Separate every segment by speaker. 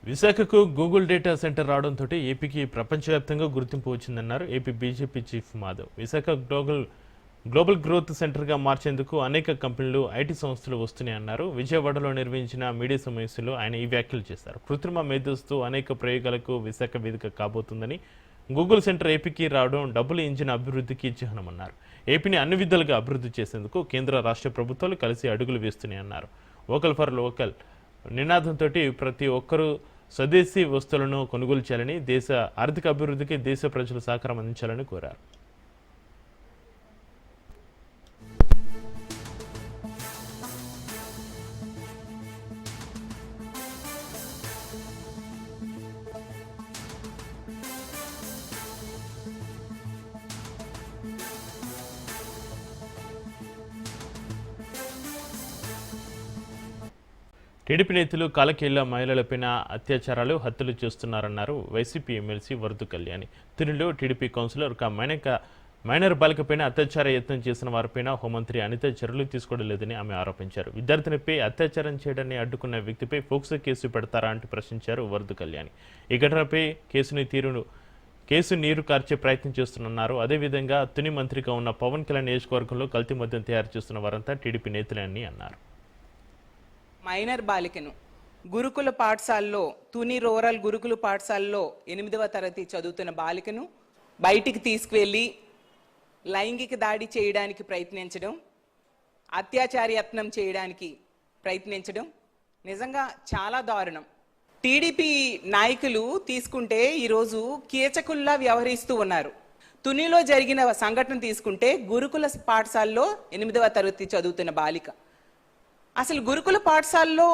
Speaker 1: విశాఖకు Google data centre రావడంతో ఏపీకి ప్రపంచవ్యాప్తంగా గుర్తింపు వచ్చిందన్నారు AP BJP chief Madhav. Visakha global growth సెంటర్గా మార్చేందుకు అనేక కంపెనీలు, ఐటీ సంస్థలు వస్తున్నాయన్నారు. విజయవాడలో నిర్వహించిన మీడియా సమావేశంలో ఆయన ఈ వ్యాఖ్యలు చేశారు. కృత్రిమ మేధస్సుతో అనేక ప్రయోగాలకు విశాఖ వేదిక కాబోతుందని, గూగుల్ సెంటర్ ఏపీకి రావడం డబుల్ ఇంజిన్ అభివృద్ధికి చిహ్నమన్నారు. ఏపీని అన్ని విధాలుగా అభివృద్ధి చేసేందుకు కేంద్ర రాష్ట్ర ప్రభుత్వాలు కలిసి అడుగులు వేస్తున్నాయన్నారు. వోకల్ ఫర్ లోకల్ నినాదంతో ప్రతి ఒక్కరూ స్వదేశీ వస్తువులను కొనుగోలు చేయాలని, దేశ ఆర్థిక అభివృద్ధికి దేశ ప్రజలు సహకారం అందించాలని కోరారు. టీడీపీ నేతలు కాలకేళ్ల మహిళలపైన అత్యాచారాలు, హత్యలు చేస్తున్నారన్నారు వైసీపీ ఎమ్మెల్సీ వరదు కళ్యాణి. తిరులో టీడీపీ కౌన్సిలర్ మైనర్ బాలికపైన అత్యాచార యత్నం చేసిన వారిపైన హోంమంత్రి అనిత చర్యలు తీసుకోవడం లేదని ఆమె ఆరోపించారు. విద్యార్థినిపై అత్యాచారం చేయడాన్ని అడ్డుకున్న వ్యక్తిపై పోక్సో కేసు పెడతారా అంటూ ప్రశ్నించారు వరదు కళ్యాణి. ఈ ఘటనపై కేసు నీరు కార్చే ప్రయత్నం చేస్తున్నారు. అదేవిధంగా తుని మంత్రిగా ఉన్న పవన్ కళ్యాణ్ నియోజకవర్గంలో కల్తీ మద్యం తయారు చేస్తున్న వారంతా టీడీపీ నేతలని అన్నారు.
Speaker 2: మైనర్ బాలికను గురుకుల పాఠశాలలో, తుని రూరల్ గురుకుల పాఠశాలలో 8వ తరగతి చదువుతున్న బాలికను బయటికి తీసుకువెళ్ళి లైంగిక దాడి చేయడానికి ప్రయత్నించడం, అత్యాచార యత్నం చేయడానికి ప్రయత్నించడం నిజంగా చాలా దారుణం. టీడీపీ నాయకులు తీసుకుంటే ఈరోజు కీచకుల్లా వ్యవహరిస్తూ ఉన్నారు. తునిలో జరిగిన సంఘటన తీసుకుంటే గురుకుల పాఠశాలలో 8వ తరగతి చదువుతున్న బాలిక. అసలు గురుకుల పాఠశాలలో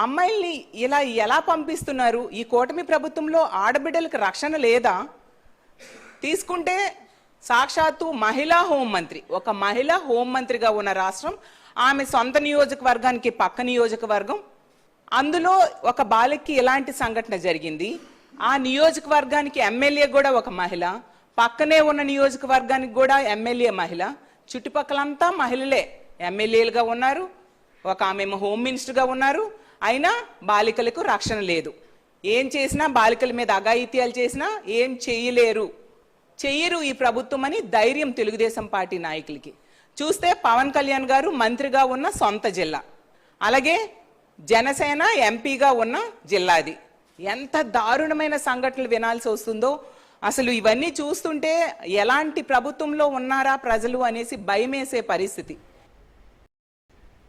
Speaker 2: అమ్మాయిల్ని ఇలా ఎలా పంపిస్తున్నారు? ఈ కూటమి ప్రభుత్వంలో ఆడబిడ్డలకు రక్షణ లేదా? తీసుకుంటే సాక్షాత్తు మహిళా హోంమంత్రి, ఒక మహిళా హోంమంత్రిగా ఉన్న రాష్ట్రం, ఆమె సొంత నియోజకవర్గానికి పక్క నియోజకవర్గం, అందులో ఒక బాలికకి ఎలాంటి సంఘటన జరిగింది. ఆ నియోజకవర్గానికి ఎమ్మెల్యే కూడా ఒక మహిళ, పక్కనే ఉన్న నియోజకవర్గానికి కూడా ఎమ్మెల్యే మహిళ, చుట్టుపక్కలంతా మహిళలే ఎమ్మెల్యేలుగా ఉన్నారు, ఒక ఆమె హోమ్ మినిస్టర్గా ఉన్నారు. అయినా బాలికలకు రక్షణ లేదు. ఏం చేసినా బాలికల మీద అఘాయిత్యాలు చేసినా ఏం చెయ్యరు ఈ ప్రభుత్వం అని ధైర్యం తెలుగుదేశం పార్టీ నాయకులకి. చూస్తే పవన్ కళ్యాణ్ గారు మంత్రిగా ఉన్న సొంత జిల్లా, అలాగే జనసేన ఎంపీగా ఉన్న జిల్లాది. ఎంత దారుణమైన సంఘటనలు వినాల్సి వస్తుందో అసలు ఇవన్నీ చూస్తుంటే ఎలాంటి ప్రభుత్వంలో ఉన్నారా ప్రజలు అనేసి భయమేసే పరిస్థితి.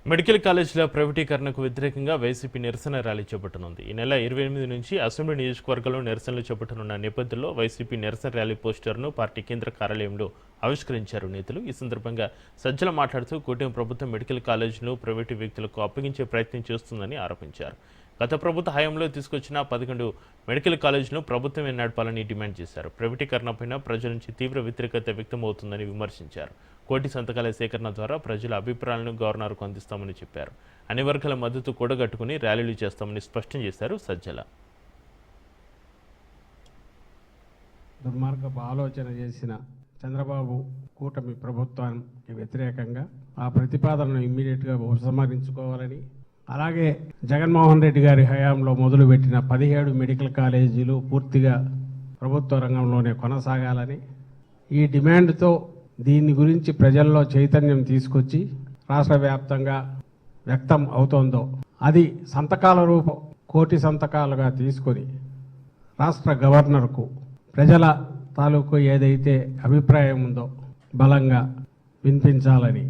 Speaker 1: మెడికల్ కాలేజీల ప్రైవేటీకరణకు వ్యతిరేకంగా వైసీపీ నిరసన ర్యాలీ చేపట్టనుంది. ఈ నెల 28 నుంచి అసెంబ్లీ నియోజకవర్గంలో నిరసనలు చేపట్టనున్న నేపథ్యంలో వైసీపీ నిరసన ర్యాలీ పోస్టర్ను పార్టీ కేంద్ర కార్యాలయంలో ఆవిష్కరించారు నేతలు. ఈ సందర్భంగా సజ్జల మాట్లాడుతూ కూటమి ప్రభుత్వం మెడికల్ కాలేజీలను ప్రైవేటు వ్యక్తులకు అప్పగించే ప్రయత్నం చేస్తుందని ఆరోపించారు. గత ప్రభుత్వ హయాంలో తీసుకొచ్చిన 11 మెడికల్ కాలేజీలను ప్రభుత్వమే నడపాలని డిమాండ్ చేశారు. ప్రైవేటీకరణపైన ప్రజల నుంచి తీవ్ర వ్యతిరేకత వ్యక్తమవుతుందని విమర్శించారు. కోటి సంతకాల సేకరణ ద్వారా ప్రజల అభిప్రాయాలను గవర్నర్కు అందిస్తామని చెప్పారు. అన్ని వర్గాల మద్దతు కూడగట్టుకుని ర్యాలీలు చేస్తామని స్పష్టం చేశారు సజ్జల.
Speaker 3: దుర్మార్గపు ఆలోచన చేసిన చంద్రబాబు కూటమి ప్రభుత్వానికి వ్యతిరేకంగా ఆ ప్రతిపాదనను ఇమ్మీడియట్గా ఉపసంహరించుకోవాలని, అలాగే జగన్మోహన్ రెడ్డి గారి హయాంలో మొదలుపెట్టిన 17 మెడికల్ కాలేజీలు పూర్తిగా ప్రభుత్వ రంగంలోనే కొనసాగాలని, ఈ డిమాండ్తో దీని గురించి ప్రజల్లో చైతన్యం తీసుకొచ్చి రాష్ట్ర వ్యాప్తంగా వ్యక్తం అవుతోందో అది సంతకాల రూపం, కోటి సంతకాలుగా తీసుకొని రాష్ట్ర గవర్నర్కు ప్రజల తాలూకు ఏదైతే అభిప్రాయం ఉందో బలంగా వినిపించాలని,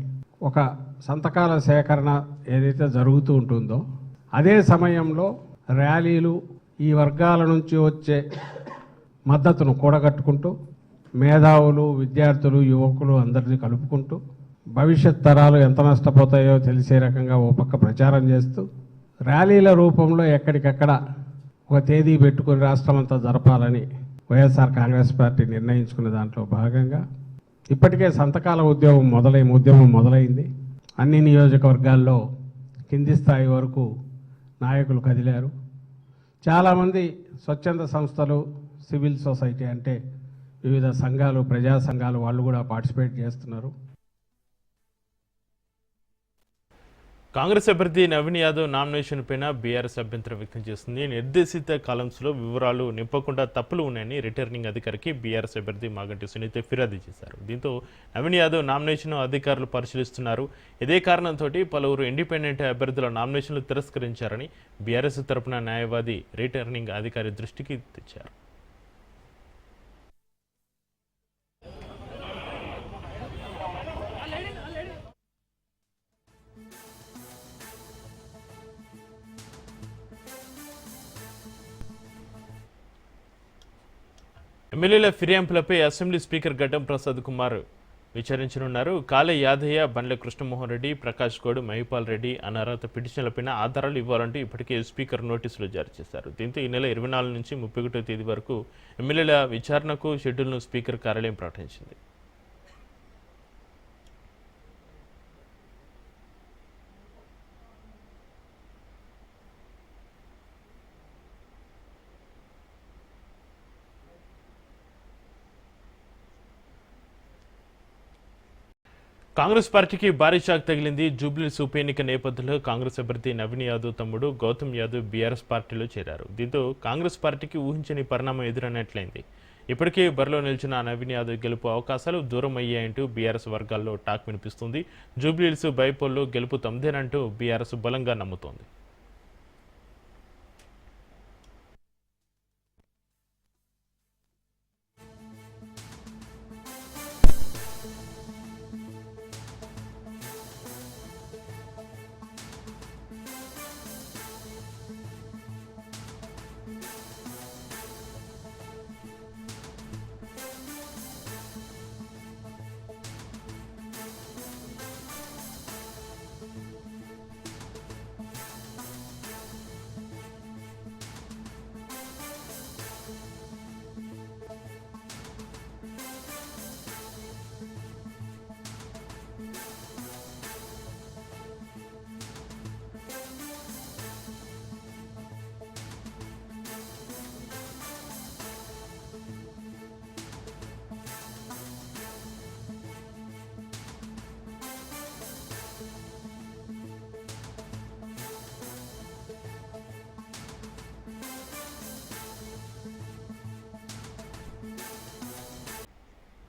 Speaker 3: ఒక సంతకాల సేకరణ ఏదైతే జరుగుతూ ఉంటుందో అదే సమయంలో ర్యాలీలు, ఈ వర్గాల నుంచి వచ్చే మద్దతును కూడగట్టుకుంటూ మేధావులు, విద్యార్థులు, యువకులు అందరినీ కలుపుకుంటూ భవిష్యత్ తరాలు ఎంత నష్టపోతాయో తెలిసే రకంగా ఓ పక్క ప్రచారం చేస్తూ ర్యాలీల రూపంలో ఎక్కడికక్కడ ఒక తేదీ పెట్టుకుని రాష్ట్రమంతా జరపాలని వైఎస్ఆర్ కాంగ్రెస్ పార్టీ నిర్ణయించుకున్న దాంట్లో భాగంగా ఇప్పటికే సంతకాల ఉద్యమం మొదలైంది. అన్ని నియోజకవర్గాల్లో కింది స్థాయి వరకు నాయకులు కదిలారు. చాలామంది స్వచ్ఛంద సంస్థలు, సివిల్ సొసైటీ అంటే వివిధ సంఘాలు, ప్రజా సంఘాలు వాళ్ళు కూడా పార్టిసిపేట్ చేస్తున్నారు.
Speaker 1: కాంగ్రెస్ అభ్యర్థి నవీన్ యాదవ్ నామినేషన్ పైన బీఆర్ఎస్ అభ్యంతరం వ్యక్తం చేస్తుంది. నిర్దేశిత కాలమ్స్లో వివరాలు నింపకుండా తప్పులు ఉన్నాయని రిటర్నింగ్ అధికారికి బీఆర్ఎస్ అభ్యర్థి మాగంటి సునీత ఫిర్యాదు చేశారు. దీంతో నవీన్ యాదవ్ నామినేషన్ అధికారులు పరిశీలిస్తున్నారు. ఇదే కారణంతో పలువురు ఇండిపెండెంట్ అభ్యర్థుల నామినేషన్లు తిరస్కరించారని బీఆర్ఎస్ తరపున న్యాయవాది రిటర్నింగ్ అధికారి దృష్టికి తెచ్చారు. ఎమ్మెల్యేల ఫిర్యాదులపై అసెంబ్లీ స్పీకర్ గడ్డం ప్రసాద్ కుమార్ విచారించనున్నారు. కాళే యాదయ్య, బండ్ల కృష్ణమోహన్ రెడ్డి, ప్రకాష్ గౌడ్, మహిపాల్ రెడ్డి అనర్హత పిటిషన్లపై ఆధారాలు ఇవ్వాలంటూ ఇప్పటికే స్పీకర్ నోటీసులు జారీ చేశారు. దీంతో ఈ నెల 24 నుంచి 31వ తేదీ వరకు ఎమ్మెల్యేల విచారణకు షెడ్యూల్ను స్పీకర్ కార్యాలయం ప్రకటించింది. కాంగ్రెస్ పార్టీకి భారీ షాక్ తగిలింది. జూబ్లీహిల్స్ ఉప ఎన్నిక నేపథ్యంలో కాంగ్రెస్ అభ్యర్థి నవీన్ యాదవ్ తమ్ముడు గౌతమ్ యాదవ్ బీఆర్ఎస్ పార్టీలో చేరారు. దీంతో కాంగ్రెస్ పార్టీకి ఊహించని పరిణామం ఎదురైనట్లయింది. ఇప్పటికే బరిలో నిలిచిన నవీన్ యాదవ్ గెలుపు అవకాశాలు దూరం అయ్యాయంటూ బీఆర్ఎస్ వర్గాల్లో టాక్ వినిపిస్తుంది. జూబ్లీహిల్స్ బైపోల్లో గెలుపు తమదేనంటూ బీఆర్ఎస్ బలంగా నమ్ముతోంది.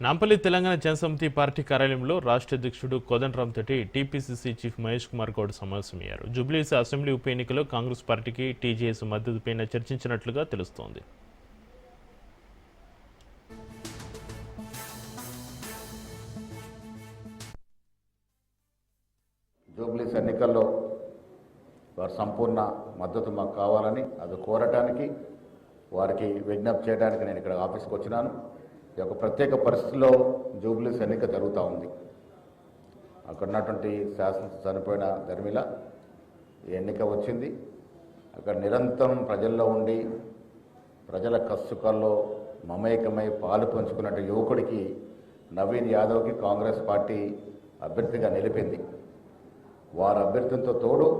Speaker 1: నాంపల్లి తెలంగాణ జనసమితి పార్టీ కార్యాలయంలో రాష్ట్ర అధ్యక్షుడు కోదండరాం తోటి టీపీసీసీ చీఫ్ మహేష్ కుమార్ గౌడ్ సమావేశమయ్యారు. జూబ్లీహిల్స్ అసెంబ్లీ ఉప ఎన్నికలో కాంగ్రెస్ పార్టీకి టీజేఎస్ మద్దతుపైన చర్చించినట్లుగా తెలుస్తోంది.
Speaker 4: జూబ్లీహిల్స్ ఎన్నికల్లో వారి సంపూర్ణ మద్దతు మాకు కావాలని అది కోరటానికి వారికి విజ్ఞప్తి చేయడానికి నేను ఇక్కడ ఆఫీస్కి వచ్చినాను. ఈ యొక్క ప్రత్యేక పరిస్థితుల్లో జూబ్లీహిల్స్ ఎన్నిక జరుగుతూ ఉంది. అక్కడ ఉన్నటువంటి శాసనసభ చనిపోయిన ధర్మిల ఈ ఎన్నిక వచ్చింది. అక్కడ నిరంతరం ప్రజల్లో ఉండి ప్రజల కష్టసుఖాల్లో మమేకమై పాలు పంచుకున్నట్టు యువకుడికి నవీన్ యాదవ్కి కాంగ్రెస్ పార్టీ అభ్యర్థిగా నిలిపింది. వారి అభ్యర్థితో తోడు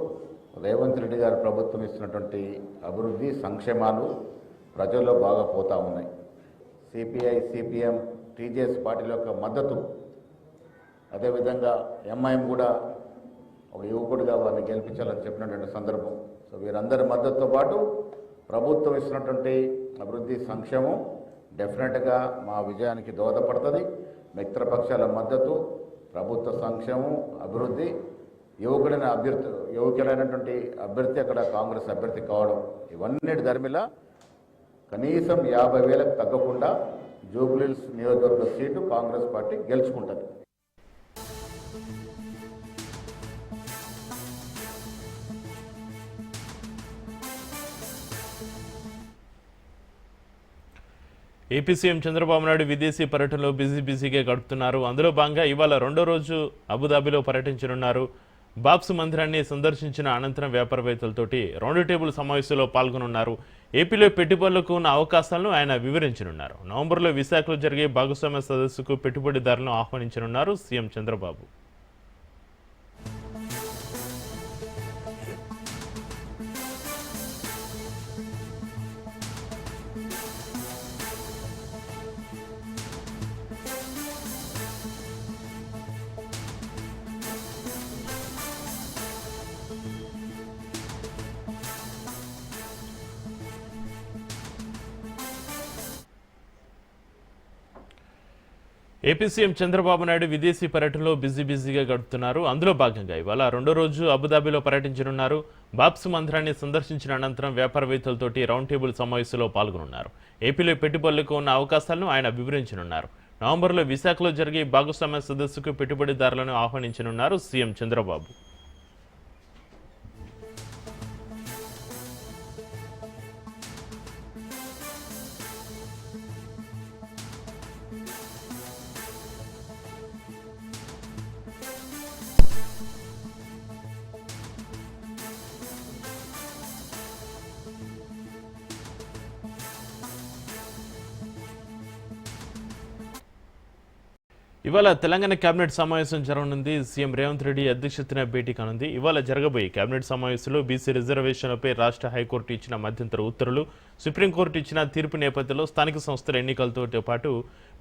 Speaker 4: రేవంత్ రెడ్డి గారి ప్రభుత్వం ఇస్తున్నటువంటి అభివృద్ధి సంక్షేమాలు ప్రజల్లో బాగా పోతూ ఉన్నాయి. సిపిఐ, సిపిఎం, టీజేఎస్ పార్టీల యొక్క మద్దతు, అదేవిధంగా ఎంఐఎం కూడా ఒక యువకుడిగా వారిని గెలిపించాలని చెప్పినటువంటి సందర్భం. సో వీరందరి మద్దతుతో పాటు ప్రభుత్వం ఇస్తున్నటువంటి అభివృద్ధి సంక్షేమం డెఫినెట్గా మా విజయానికి దోహదపడుతుంది. మిత్రపక్షాల మద్దతు, ప్రభుత్వ సంక్షేమం, అభివృద్ధి, యువకులైనటువంటి అభ్యర్థి అక్కడ కాంగ్రెస్ అభ్యర్థి కావడం, ఇవన్నీ ధర్మిలా కనీసం 50,000కు తగ్గకుండా జూబ్లీహిల్స్ నియోజకవర్గ సీటు కాంగ్రెస్ పార్టీ గెలుచుకుంటుంది.
Speaker 1: ఏపీ సీఎం చంద్రబాబు నాయుడు విదేశీ పర్యటనలో బిజీగా గడుపుతున్నారు. అందులో భాగంగా ఇవాళ రెండో రోజు అబుదాబిలో పర్యటించనున్నారు. బాబ్స్ మందిరాన్ని సందర్శించిన అనంతరం వ్యాపారవేత్తలతోటి రౌండ్ టేబుల్ సమావేశంలో పాల్గొనున్నారు. ఏపీలో పెట్టుబడులకు ఉన్న అవకాశాలను ఆయన వివరించనున్నారు. నవంబర్లో విశాఖలో జరిగే భాగస్వామ్య సదస్సుకు పెట్టుబడిదారులను ఆహ్వానించనున్నారు CM Chandrababu. AP CM Chandrababu Naidu విదేశీ పర్యటనలో బిజీగా గడుపుతున్నారు. అందులో భాగంగా ఇవాళ రెండో రోజు అబుదాబిలో పర్యటించనున్నారు. బాప్స్ మందిరాన్ని సందర్శించిన అనంతరం వ్యాపారవేత్తలతోటి రౌండ్ టేబుల్ సమావేశంలో పాల్గొనున్నారు. ఏపీలో పెట్టుబడులకు ఉన్న అవకాశాలను ఆయన వివరించనున్నారు. నవంబర్లో విశాఖలో జరిగే భాగస్వామ్య సదస్సుకు పెట్టుబడిదారులను ఆహ్వానించనున్నారు సీఎం చంద్రబాబు. ఇవాళ తెలంగాణ కేబినెట్ సమావేశం జరగనుంది. సీఎం రేవంత్ రెడ్డి అధ్యక్షతన భేటీ కానుంది. ఇవాళ జరగబోయే కేబినెట్ సమావేశంలో బీసీ రిజర్వేషన్లపై రాష్ట్ర హైకోర్టు ఇచ్చిన మధ్యంతర ఉత్తర్వులు, సుప్రీంకోర్టు ఇచ్చిన తీర్పు నేపథ్యంలో స్థానిక సంస్థల ఎన్నికలతో పాటు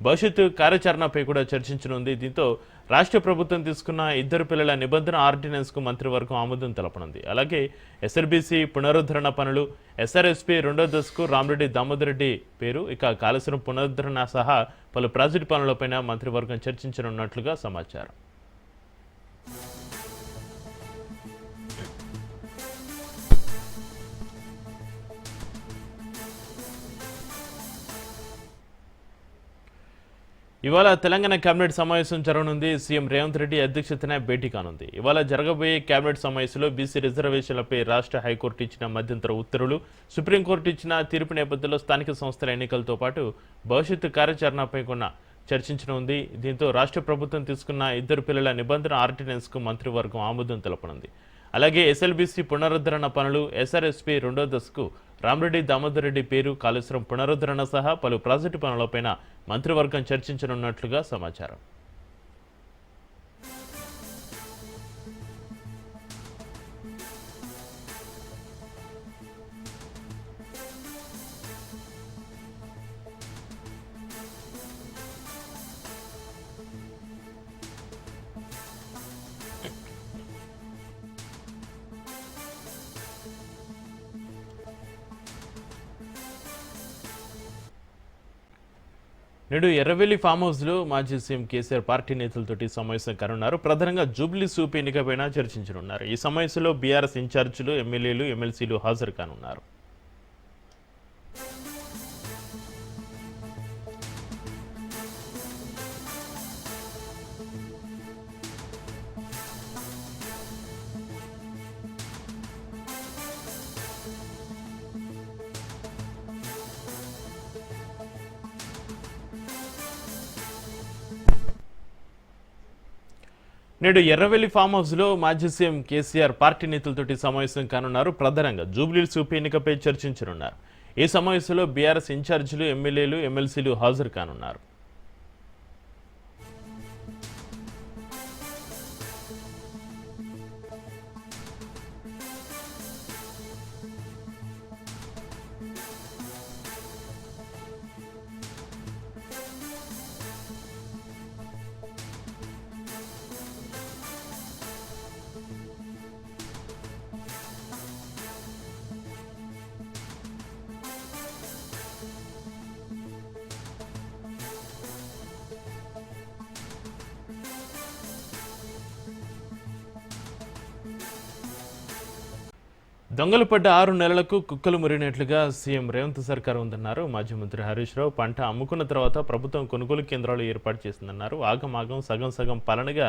Speaker 1: భవిష్యత్తు కార్యాచరణపై కూడా చర్చించనుంది. దీంతో రాష్ట్ర ప్రభుత్వం తీసుకున్న 2 పిల్లల నిబంధన ఆర్డినెన్స్కు మంత్రివర్గం ఆమోదం తెలపనుంది. అలాగే ఎస్ఆర్బీసీ పునరుద్ధరణ పనులు, ఎస్ఆర్ఎస్పీ రెండో దశకు రామిరెడ్డి దామోదర్ రెడ్డి పేరు, ఇక కాళేశ్వరం పునరుద్ధరణ సహా పలు ప్రాజెక్టు పనులపైన మంత్రివర్గం చర్చించనున్నట్లుగా సమాచారం. ఇవాళ తెలంగాణ కేబినెట్ సమావేశం జరగనుంది. సీఎం రేవంత్ రెడ్డి అధ్యక్షతన భేటీ కానుంది. ఇవాళ జరగబోయే కేబినెట్ సమావేశంలో బీసీ రిజర్వేషన్లపై రాష్ట్ర హైకోర్టు ఇచ్చిన మధ్యంతర ఉత్తర్వులు, సుప్రీంకోర్టు ఇచ్చిన తీర్పు నేపథ్యంలో స్థానిక సంస్థల ఎన్నికలతో పాటు భవిష్యత్తు కార్యాచరణపై కూడా చర్చించనుంది. దీంతో రాష్ట్ర ప్రభుత్వం తీసుకున్న 2 పిల్లల నిబంధన ఆర్డినెన్స్కు మంత్రివర్గం ఆమోదం తెలపనుంది. అలాగే ఎస్ఎల్బీసీ పునరుద్ధరణ పనులు, ఎస్ఆర్ఎస్పీ రెండో దశకు రామిరెడ్డి దామోదర్ రెడ్డి పేరు, కాళేశ్వరం పునరుద్ధరణ సహా పలు ప్రాజెక్టు పనులపైన మంత్రివర్గం చర్చించనున్నట్లుగా సమాచారం. నేడు ఎర్రవెల్లి ఫామ్ హౌస్లో మాజీ సీఎం కేసీఆర్ పార్టీ నేతలతోటి సమావేశం కానున్నారు. ప్రధానంగా జూబ్లీ సూప్ ఎన్నికపైన చర్చించనున్నారు. ఈ సమావేశంలో బీఆర్ఎస్ ఇన్ఛార్జీలు, ఎమ్మెల్యేలు, ఎమ్మెల్సీలు హాజరు కానున్నారు. నేడు ఎర్రవెల్లి ఫామ్ హౌస్లో మాజీ సీఎం కేసీఆర్ పార్టీ నేతలతోటి సమావేశం కానున్నారు. ప్రధానంగా జూబ్లీ సూప్ ఎన్నికపై చర్చించనున్నారు. ఈ సమావేశంలో బీఆర్ఎస్ ఇన్ఛార్జీలు, ఎమ్మెల్యేలు, ఎమ్మెల్సీలు హాజరు కానున్నారు. దొంగలు పడ్డ 6 నెలలకు కుక్కలు మురిగినట్లుగా సీఎం రేవంత్ సర్కార్ ఉందన్నారు మాజీ మంత్రి హరీష్ రావు. పంట అమ్ముకున్న తర్వాత ప్రభుత్వం కొనుగోలు కేంద్రాలు ఏర్పాటు చేసిందన్నారు. ఆగమాగం సగం పాలనగా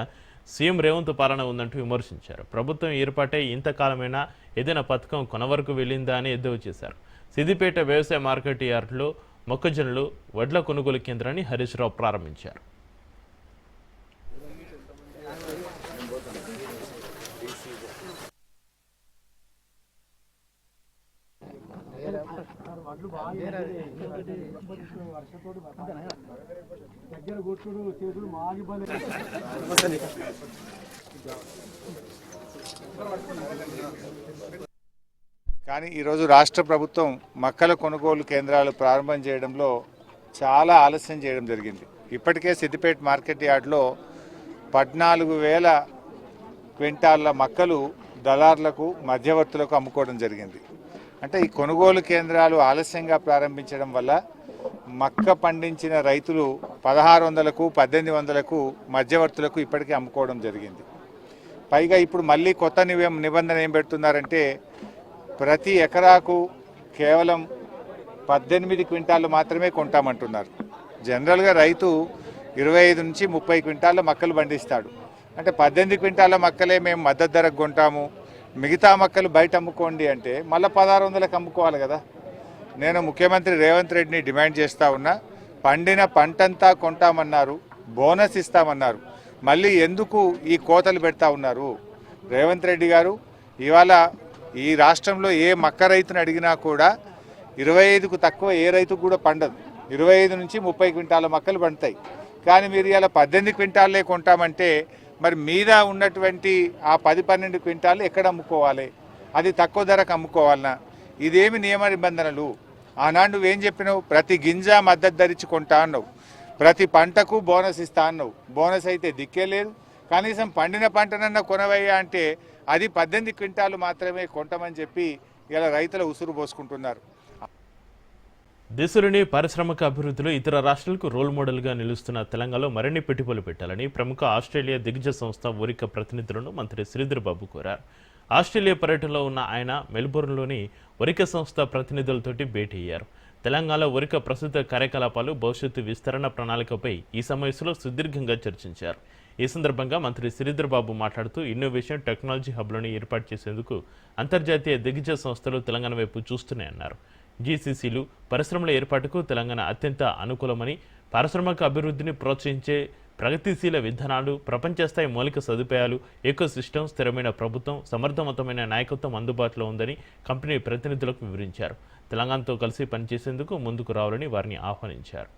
Speaker 1: సీఎం రేవంత్ పాలన ఉందంటూ విమర్శించారు. ప్రభుత్వం ఏర్పాటై ఇంతకాలమైనా ఏదైనా పథకం కొన వరకు వెళ్ళిందా అని ఎద్దేవా చేశారు. సిద్దిపేట వ్యవసాయ మార్కెట్ యార్డులో మొక్కజొన్నలు, వడ్ల కొనుగోలు కేంద్రాన్ని హరీష్ రావు ప్రారంభించారు.
Speaker 5: కానీ ఈరోజు రాష్ట్ర ప్రభుత్వం మక్కల కొనుగోలు కేంద్రాలు ప్రారంభం చేయడంలో చాలా ఆలస్యం చేయడం జరిగింది. ఇప్పటికే సిద్దిపేట మార్కెట్ యార్డ్లో 14,000 క్వింటాళ్ళ మక్కలు దళారులకు, మధ్యవర్తులకు అమ్ముకోవడం జరిగింది. అంటే ఈ కొనుగోలు కేంద్రాలు ఆలస్యంగా ప్రారంభించడం వల్ల మక్క పండించిన రైతులు 1600కు 1800కు మధ్యవర్తులకు ఇప్పటికే అమ్ముకోవడం జరిగింది. పైగా ఇప్పుడు మళ్ళీ కొత్త నిబంధన ఏం పెడుతున్నారంటే ప్రతి ఎకరాకు కేవలం 18 క్వింటాలు మాత్రమే కొంటామంటున్నారు. జనరల్గా రైతు 25 నుంచి 30 క్వింటాల మక్కలు పండిస్తాడు. అంటే 18 క్వింటాల మక్కలే మేము మద్దతు ధరకు కొంటాము, మిగతా మక్కలు బయట అమ్ముకోండి అంటే మళ్ళీ 1600కు అమ్ముకోవాలి కదా. నేను ముఖ్యమంత్రి రేవంత్ రెడ్డిని డిమాండ్ చేస్తూ ఉన్నా, పండిన పంటంతా కొంటామన్నారు, బోనస్ ఇస్తామన్నారు, మళ్ళీ ఎందుకు ఈ కోతలు పెడతా ఉన్నారు? రేవంత్ రెడ్డి గారు, ఇవాళ ఈ రాష్ట్రంలో ఏ మక్క రైతుని అడిగినా కూడా 25కు తక్కువ ఏ రైతుకు కూడా పండదు. 25 నుంచి 30 క్వింటాల మక్కలు పండుతాయి. కానీ మీరు ఇలా 18 క్వింటాలే కొంటామంటే మరి మీద ఉన్నటువంటి ఆ 10-12 క్వింటాలు ఎక్కడ అమ్ముకోవాలి? అది తక్కువ ధరకు అమ్ముకోవాలనా? ఇదేమి నియమ నిబంధనలు? ఆనాడు నువ్వేం చెప్పినావు? ప్రతి గింజ మద్దతు ధరించి కొంటా అన్నావు, ప్రతి పంటకు బోనస్ ఇస్తా అన్నావు. బోనస్ అయితే దిక్కే లేదు. కనీసం పండిన పంటనన్నా కొనవయ్యా అంటే అది 18 క్వింటాలు మాత్రమే కొంటామని చెప్పి ఇలా రైతుల ఉసురు పోసుకుంటున్నారు.
Speaker 1: దేశంలోని పారిశ్రామిక అభివృద్ధిలో ఇతర రాష్ట్రాలకు రోల్ మోడల్గా నిలుస్తున్న తెలంగాణలో మరిన్ని పెట్టుబడులు పెట్టాలని ప్రముఖ ఆస్ట్రేలియా దిగ్గజ సంస్థ ఒరిక ప్రతినిధులను మంత్రి శ్రీధర్ బాబు కోరారు. ఆస్ట్రేలియా పర్యటనలో ఉన్న ఆయన మెల్బోర్న్లోని ఒరిక సంస్థ ప్రతినిధులతోటి భేటీ అయ్యారు. తెలంగాణలో ఒరిక ప్రస్తుత కార్యకలాపాలు, భవిష్యత్తు విస్తరణ ప్రణాళికపై ఈ సమావేశంలో సుదీర్ఘంగా చర్చించారు. ఈ సందర్భంగా మంత్రి శ్రీధర్ బాబు మాట్లాడుతూ ఇన్నోవేషన్ టెక్నాలజీ హబ్లను ఏర్పాటు చేసేందుకు అంతర్జాతీయ దిగ్గజ సంస్థలు తెలంగాణ వైపు చూస్తున్నాయన్నారు. జీసీసీలు పరిశ్రమల ఏర్పాటుకు తెలంగాణ అత్యంత అనుకూలమని, పారిశ్రామిక అభివృద్ధిని ప్రోత్సహించే ప్రగతిశీల విధానాలు, ప్రపంచ స్థాయి మౌలిక సదుపాయాలు, ఎకోసిస్టమ్, స్థిరమైన ప్రభుత్వం, సమర్థవంతమైన నాయకత్వం అందుబాటులో ఉందని కంపెనీ ప్రతినిధులకు వివరించారు. తెలంగాణతో కలిసి పనిచేసేందుకు ముందుకు రావాలని వారిని ఆహ్వానించారు.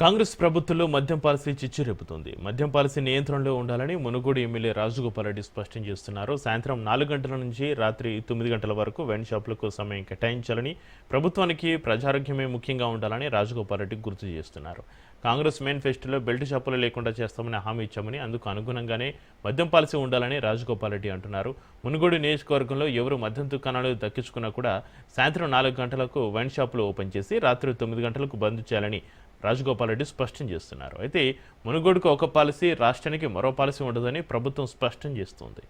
Speaker 1: కాంగ్రెస్ ప్రభుత్వంలో మద్యం పాలసీ చిచ్చు రేపుతోంది. మద్యం పాలసీ నియంత్రణలో ఉండాలని మునుగోడు ఎమ్మెల్యే రాజగోపాల్ రెడ్డి స్పష్టం చేస్తున్నారు. సాయంత్రం 4 గంటల నుంచి రాత్రి 9 గంటల వరకు వైన్ షాపులకు సమయం కేటాయించాలని, ప్రభుత్వానికి ప్రజారోగ్యమే ముఖ్యంగా ఉండాలని రాజగోపాల్ రెడ్డి గుర్తు చేస్తున్నారు. కాంగ్రెస్ మేనిఫెస్టోలో బెల్ట్ షాపులు లేకుండా చేస్తామని హామీ ఇచ్చామని, అందుకు అనుగుణంగానే మద్యం పాలసీ ఉండాలని రాజగోపాల్ రెడ్డి అంటున్నారు. మునుగోడు నియోజకవర్గంలో ఎవరు మద్యం దుకాణాలు దక్కించుకున్నా కూడా సాయంత్రం 4 గంటలకు వైన్ షాపులు ఓపెన్ చేసి రాత్రి 9 గంటలకు బంద్ చేయాలని రాజగోపాల్ రెడ్డి స్పష్టం చేస్తున్నారు. అయితే మునుగోడుకు ఒక పాలసీ, రాష్ట్రానికి మరో పాలసీ ఉండదని ప్రభుత్వం స్పష్టం చేస్తోంది.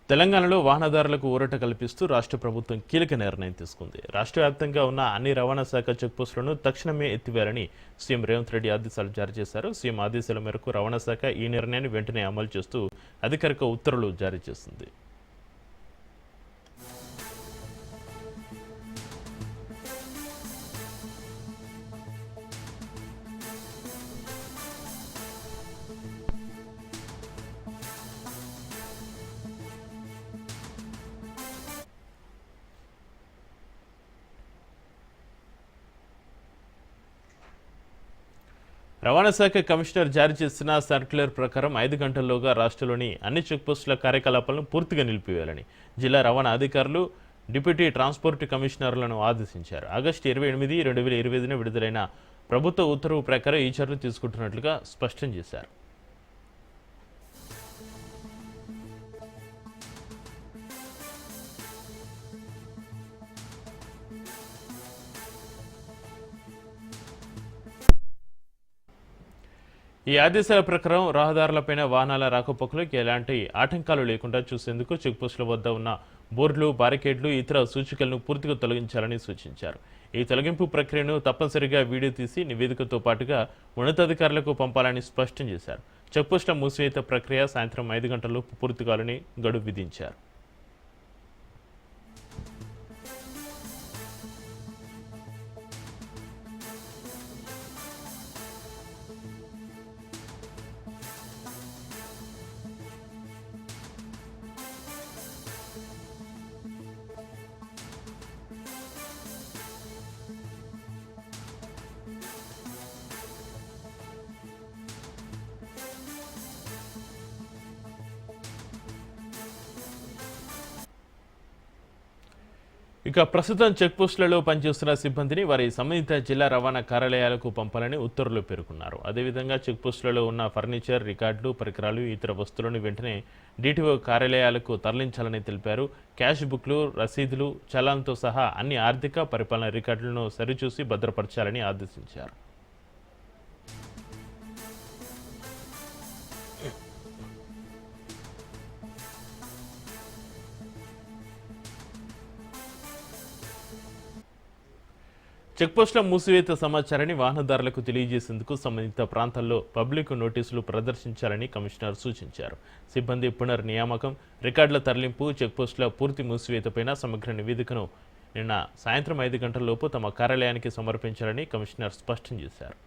Speaker 1: తెలంగాణలో వాహనదారులకు ఊరట కల్పిస్తూ రాష్ట్ర ప్రభుత్వం కీలక నిర్ణయం తీసుకుంది. రాష్ట్ర వ్యాప్తంగా ఉన్న అన్ని రవాణా శాఖ చెక్పోస్టులను తక్షణమే ఎత్తివేయాలని సీఎం రేవంత్ రెడ్డి ఆదేశాలు జారీ చేశారు. సీఎం ఆదేశాల మేరకు రవాణా శాఖ ఈ నిర్ణయాన్ని వెంటనే అమలు చేస్తూ అధికారిక ఉత్తర్వులు జారీ చేసింది. రవాణా శాఖ కమిషనర్ జారీ చేసిన సర్క్యులర్ ప్రకారం 5 గంటల్లోగా రాష్ట్రంలోని అన్ని చెక్పోస్టుల కార్యకలాపాలను పూర్తిగా నిలిపివేయాలని జిల్లా రవాణా అధికారులు, డిప్యూటీ ట్రాన్స్పోర్ట్ కమిషనర్లను ఆదేశించారు. ఆగస్టు 28, 2025న విడుదలైన ప్రభుత్వ ఉత్తర్వు ప్రకారం ఈ చర్యలు తీసుకుంటున్నట్లుగా స్పష్టం చేశారు. ఈ ఆదేశాల ప్రకారం రహదారులపైన వాహనాల రాకపోకలకు ఎలాంటి ఆటంకాలు లేకుండా చూసేందుకు చెక్పోస్టుల వద్ద ఉన్న బోర్డులు, బారికేడ్లు, ఇతర సూచికలను పూర్తిగా తొలగించాలని సూచించారు. ఈ తొలగింపు ప్రక్రియను తప్పనిసరిగా వీడియో తీసి నివేదికతో పాటుగా ఉన్నతాధికారులకు పంపాలని స్పష్టం చేశారు. చెక్పోస్టుల మూసివేత ప్రక్రియ సాయంత్రం 5 గంటల్లో పూర్తి కావాలని గడువు విధించారు. ఇక ప్రస్తుతం చెక్పోస్టులలో పనిచేస్తున్న సిబ్బందిని వారి సంబంధిత జిల్లా రవాణా కార్యాలయాలకు పంపాలని ఉత్తర్వులు పేర్కొన్నారు. అదేవిధంగా చెక్పోస్టులలో ఉన్న ఫర్నిచర్, రికార్డులు, పరికరాలు, ఇతర వస్తువులను వెంటనే డిటిఓ కార్యాలయాలకు తరలించాలని తెలిపారు. క్యాష్ బుక్లు, రసీదులు, చలాన్తో సహా అన్ని ఆర్థిక పరిపాలన రికార్డులను సరిచూసి భద్రపరచాలని ఆదేశించారు. చెక్పోస్టుల మూసివేత సమాచారాన్ని వాహనదారులకు తెలియజేసేందుకు సంబంధిత ప్రాంతాల్లో పబ్లిక్ నోటీసులు ప్రదర్శించాలని కమిషనర్ సూచించారు. సిబ్బంది పునర్నియామకం, రికార్డుల తరలింపు, చెక్పోస్టుల పూర్తి మూసివేతపైన సమగ్ర నివేదికను నిన్న సాయంత్రం 5 గంటలలోపు తమ కార్యాలయానికి సమర్పించాలని కమిషనర్ స్పష్టం చేశారు.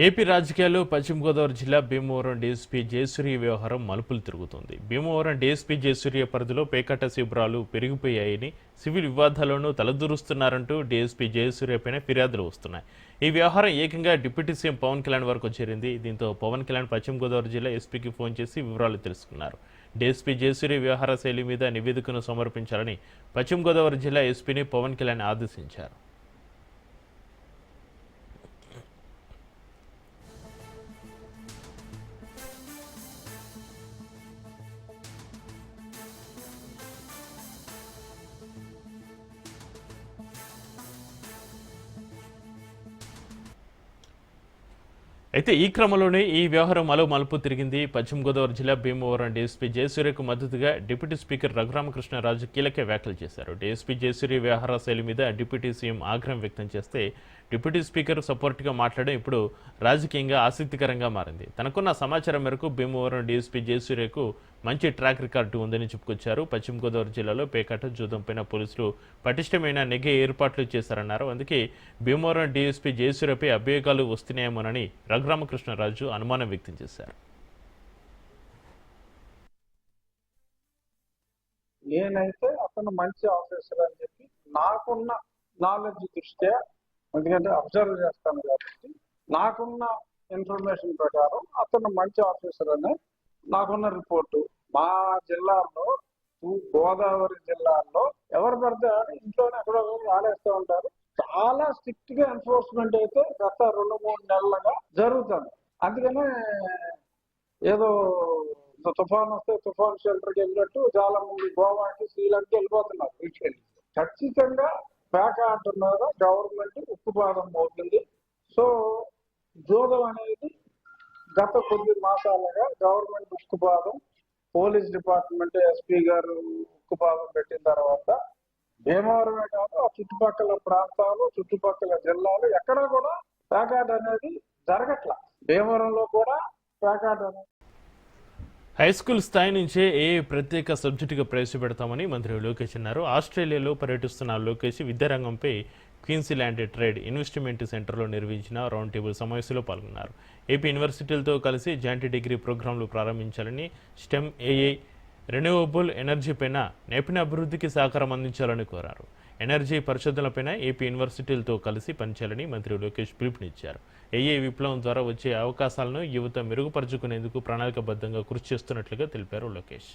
Speaker 1: ఏపీ రాజకీయాల్లో పశ్చిమ గోదావరి జిల్లా భీమవరం డీఎస్పీ జయసూర్య వ్యవహారం మలుపులు తిరుగుతోంది. భీమవరం డీఎస్పీ జయసూర్య పరిధిలో పేకాట శిబిరాలు పెరిగిపోయాయని, సివిల్ వివాదాలను తలదూరుస్తున్నారంటూ డీఎస్పీ జయసూర్యపైన ఫిర్యాదులు వస్తున్నాయి. ఈ వ్యవహారం ఏకంగా డిప్యూటీ సీఎం పవన్ కళ్యాణ్ వరకు చేరింది. దీంతో పవన్ కళ్యాణ్ పశ్చిమ గోదావరి జిల్లా ఎస్పీకి ఫోన్ చేసి వివరాలు తెలుసుకున్నారు. డీఎస్పీ జయసూర్య వ్యవహార శైలి మీద నివేదికను సమర్పించాలని పశ్చిమ గోదావరి జిల్లా ఎస్పీని పవన్ కళ్యాణ్ ఆదేశించారు. అయితే ఈ క్రమంలోనే ఈ వ్యవహారం మలుపు తిరిగింది. పశ్చిమ గోదావరి జిల్లా భీమవరం డీఎస్పీ జయసూర్యకు మద్దతుగా డిప్యూటీ స్పీకర్ రఘురామకృష్ణరాజు కీలక వ్యాఖ్యలు చేశారు. డీఎస్పీ జయసూర్య వ్యవహార శైలి మీద డిప్యూటీ సీఎం ఆగ్రహం వ్యక్తం చేస్తే డిప్యూటీ స్పీకర్ సపోర్ట్గా మాట్లాడడం ఇప్పుడు రాజకీయంగా ఆసక్తికరంగా మారింది. తనకున్న సమాచారం మేరకు భీమవరం డీఎస్పీ జయసూర్యకు మంచి ట్రాక్ రికార్డు ఉందని చెప్పుకొచ్చారు. పశ్చిమ గోదావరి జిల్లాలో పేకాట, జూదంపైన పోలీసులు పటిష్టమైన నిఘా ఏర్పాట్లు చేశారన్నారు. అందుకే భీమవరం డీఎస్పీ జయసూర్యపై అభియోగాలు వస్తున్నాయేమోనని రఘురామకృష్ణరాజు అనుమానం వ్యక్తం చేశారు.
Speaker 6: నేనైతే అతను మంచి ఆఫీసర్ అని చెప్పి నాకున్న నాలెడ్జ్ దృష్ట్యా, ఎందుకంటే అబ్జర్వ్ చేస్తాను కాబట్టి నాకున్న ఇన్ఫర్మేషన్ ప్రకారం అతను మంచి ఆఫీసర్ అని నాకున్న రిపోర్టు. మా జిల్లాలో, గోదావరి జిల్లాలో ఎవరు పడితే ఇంట్లోనే ఎక్కడో ఆడేస్తూ ఉంటారు. చాలా స్ట్రిక్ట్ గా ఎన్ఫోర్స్మెంట్ అయితే గత 2-3 నెలలుగా జరుగుతుంది. అందుకనే ఏదో తుఫాన్ వస్తే తుఫాన్ షెల్టర్కి వెళ్ళినట్టు చాలా మంది గోవాకి, శ్రీలంకకి వెళ్ళిపోతున్నారు. వీటికి ఖచ్చితంగా పేకాట మీద గవర్నమెంట్ ఉక్కుపాదం అవుతుంది. సో జూదం అనేది గత కొద్ది మాసాలుగా గవర్నమెంట్ ఉక్కుపాదం, పోలీస్ డిపార్ట్మెంట్, ఎస్పీ గారు ఉక్కుపాదం పెట్టిన తర్వాత భీమవరమే కాదు ఆ చుట్టుపక్కల ప్రాంతాలు, చుట్టుపక్కల జిల్లాలు ఎక్కడా కూడా పేకాట అనేది జరగట్ల. భీమవరంలో కూడా పేకాట అనేది
Speaker 1: హైస్కూల్ స్థాయి నుంచే ప్రత్యేక సబ్జెక్టుగా ప్రవేశపెడతామని మంత్రి లోకేష్ అన్నారు. ఆస్ట్రేలియాలో పర్యటిస్తున్న లోకేష్ విద్యారంగంపై క్వీన్స్లాండ్ ట్రేడ్ ఇన్వెస్ట్మెంట్ సెంటర్లో నిర్వహించిన రౌండ్ టేబుల్ సమావేశంలో పాల్గొన్నారు. ఏపీ యూనివర్సిటీలతో కలిసి జాయింట్ డిగ్రీ ప్రోగ్రాంలు ప్రారంభించాలని, స్టెమ్, ఏఐ, రెన్యూవబుల్ ఎనర్జీపైన నైపుణ్య అభివృద్ధికి సహకారం అందించాలని కోరారు. ఎనర్జీ పరిశోధనలపైన ఏపీ యూనివర్సిటీలతో కలిసి పనిచేయాలని మంత్రి లోకేష్ పిలుపునిచ్చారు. ఏఐ విప్లవం ద్వారా వచ్చే అవకాశాలను యువత మెరుగుపరుచుకునేందుకు ప్రణాళికబద్ధంగా కృషి చేస్తున్నట్లుగా తెలిపారు లోకేష్.